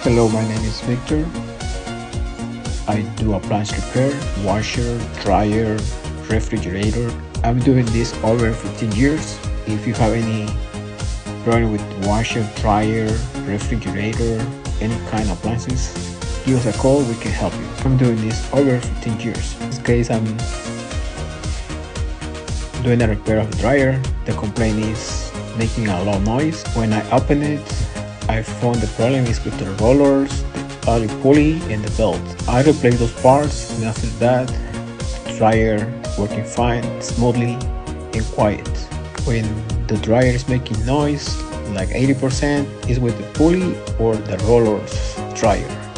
Hello, my name is Victor. I do appliance repair, washer, dryer, refrigerator. I'm doing this over 15 years. If you have any problem with washer, dryer, refrigerator, any kind of appliances, give us a call, we can help you. I'm doing this over 15 years. In this case, I'm doing a repair of the dryer. The complaint is making a lot of noise. When I open it, I found the problem is with the rollers, the oil pulley, and the belt. I replaced those parts, and after that, the dryer working fine, smoothly, and quiet. When the dryer is making noise, like 80% is with the pulley or the rollers dryer.